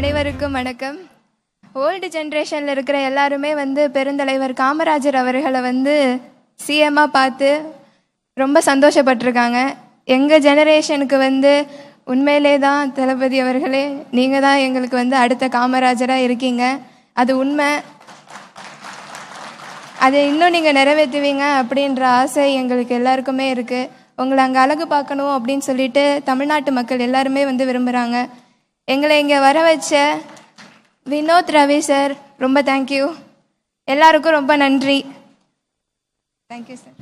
அனைவருக்கும் வணக்கம். ஓல்டு ஜென்ரேஷனில் இருக்கிற எல்லாருமே பெருந்தலைவர் காமராஜர் அவர்களை சிஎம்மாக பார்த்து ரொம்ப சந்தோஷப்பட்டிருக்காங்க. எங்கள் ஜெனரேஷனுக்கு உண்மையிலே தான் தளபதி அவர்களே, நீங்கள் தான் எங்களுக்கு அடுத்த காமராஜராக இருக்கீங்க. அது உண்மை. அதை இன்னும் நீங்கள் நிறைவேற்றுவீங்க அப்படின்ற ஆசை எங்களுக்கு எல்லாருக்குமே இருக்குது. உங்களை அங்கே அழகு பார்க்கணும் அப்படின்னு சொல்லிட்டு தமிழ்நாட்டு மக்கள் எல்லாருமே விரும்புகிறாங்க. எங்களை இங்கே வர வச்ச வினோத் ரவி சார் ரொம்ப தேங்க்யூ. எல்லாருக்கும் ரொம்ப நன்றி. Thank you sir.